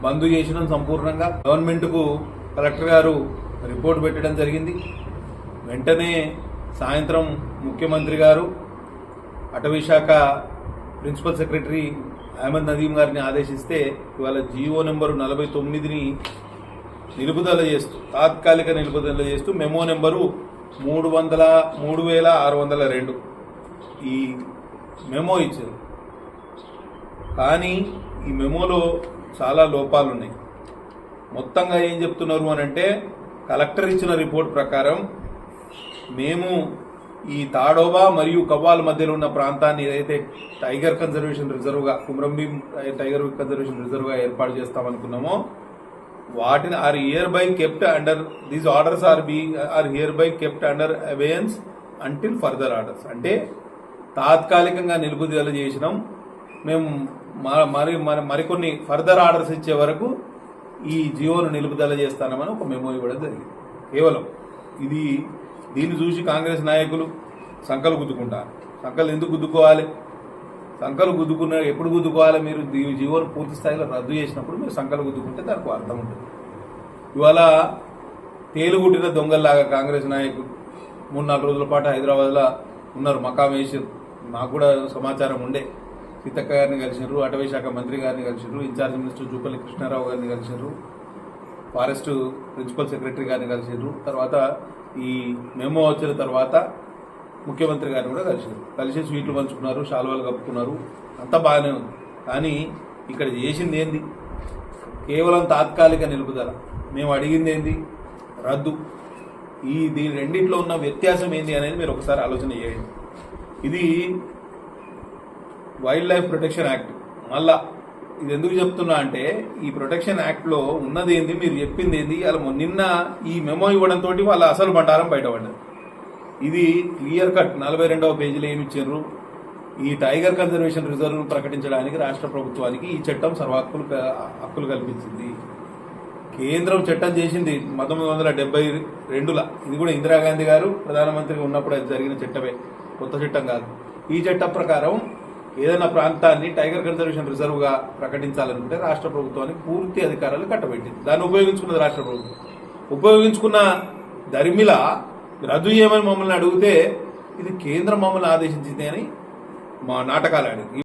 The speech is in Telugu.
బంద్ చేసినాం సంపూర్ణంగా. గవర్నమెంట్కు కలెక్టర్ గారు రిపోర్ట్ పెట్టడం జరిగింది. వెంటనే సాయంత్రం ముఖ్యమంత్రి గారు అటవీ శాఖ ప్రిన్సిపల్ సెక్రటరీ అహ్మద్ నదీం గారిని ఆదేశిస్తే ఇవాళ జీవో నెంబరు 49ని నిలుపుదల చేస్తూ తాత్కాలిక నిలుపుదల చేస్తూ మెమో నెంబరు 3602 ఈ మెమో ఇచ్చారు. కానీ ఈ మెమోలో చాలా లోపాలు ఉన్నాయి. మొత్తంగా ఏం చెప్తున్నారు అని అంటే, కలెక్టర్ ఇచ్చిన రిపోర్ట్ ప్రకారం మేము ఈ తాడోబా మరియు కవ్వాల్ మధ్యలో ఉన్న ప్రాంతాన్ని ఏదైతే టైగర్ కన్జర్వేషన్ రిజర్వ్గా కుమ్రంభీం టైగర్ కన్జర్వేషన్ రిజర్వ్గా ఏర్పాటు చేస్తామనుకున్నామో వాటిని are hereby kept under these orders are hereby kept under abeyance until further orders. అంటే తాత్కాలికంగా నిలుపుదల చేసినాం, మేము మరికొన్ని ఫర్దర్ ఆర్డర్స్ ఇచ్చే వరకు ఈ జియోను నిలుపుదల చేస్తానమని ఒక మెమో ఇవ్వడం జరిగింది. కేవలం దీన్ని చూసి కాంగ్రెస్ నాయకులు సంకలు గుద్దుకుంటారు. సంకలు ఎందుకు గుద్దుకోవాలి? సంకలు ఎప్పుడు గుద్దుకోవాలి? మీరు జీవోను పూర్తి స్థాయిలో రద్దు చేసినప్పుడు మీరు సంకలు గుద్దుకుంటే దానికి అర్థం ఉంటుంది. ఇవాళ తేలుగుట్టిన దొంగల్లాగా కాంగ్రెస్ నాయకులు 3-4 రోజుల పాటు హైదరాబాద్లో ఉన్నారు, మకాం వేసారు. మాకు కూడా సమాచారం ఉండే. సీతక్క గారిని కలిసినారు, అటవీ శాఖ మంత్రి గారిని కలిసినారు, ఇన్ఛార్జ్ మినిస్టర్ జూపల్లి కృష్ణారావు గారిని కలిసినారు, ఫారెస్ట్ ప్రిన్సిపల్ సెక్రటరీ గారిని కలిసినారు. తర్వాత ఈ మెమో వచ్చిన తర్వాత ముఖ్యమంత్రి గారిని కూడా కలిసి స్వీట్లు పంచుకున్నారు, శాలువాలు కప్పుకున్నారు, అంతా బాగానే ఉంది. కానీ ఇక్కడ చేసింది ఏంది? కేవలం తాత్కాలిక నిలుపుదల. మేము అడిగింది ఏంది? రద్దు. దీని రెండింటిలో ఉన్న వ్యత్యాసం ఏంది అనేది మీరు ఒకసారి ఆలోచన చేయండి. ఇది వైల్డ్ లైఫ్ ప్రొటెక్షన్ యాక్ట్. మళ్ళా ఇది ఎందుకు చెప్తున్నా అంటే, ఈ ప్రొటెక్షన్ యాక్ట్లో ఉన్నది ఏంది, మీరు చెప్పింది ఏంది, అలా నిన్న ఈ మెమో ఇవ్వడంతో వాళ్ళ అసలు బండారం బయటపడ్డది. ఇది క్లియర్ కట్ 42వ పేజీలో ఏమి ఇచ్చారు? ఈ టైగర్ కన్జర్వేషన్ రిజర్వ్ ప్రకటించడానికి రాష్ట్ర ప్రభుత్వానికి ఈ చట్టం హక్కులు కల్పించింది. కేంద్రం చట్టం చేసింది 1972లో. ఇది కూడా ఇందిరాగాంధీ గారు ప్రధానమంత్రిగా ఉన్నప్పుడు అది జరిగిన చట్టమే, కొత్త చట్టం కాదు. ఈ చట్టం ప్రకారం ఏదైనా ప్రాంతాన్ని టైగర్ కన్జర్వేషన్ రిజర్వ్గా ప్రకటించాలనుకుంటే రాష్ట్ర ప్రభుత్వానికి పూర్తి అధికారాలు కట్టబెట్టింది. దాన్ని ఉపయోగించుకున్నది రాష్ట్ర ప్రభుత్వం. ఉపయోగించుకున్న దరిమిలా రద్దు చేయమని మమ్మల్ని అడిగితే ఇది కేంద్రం మమ్మల్ని ఆదేశించింది అని మా నాటకాలు ఆడింది.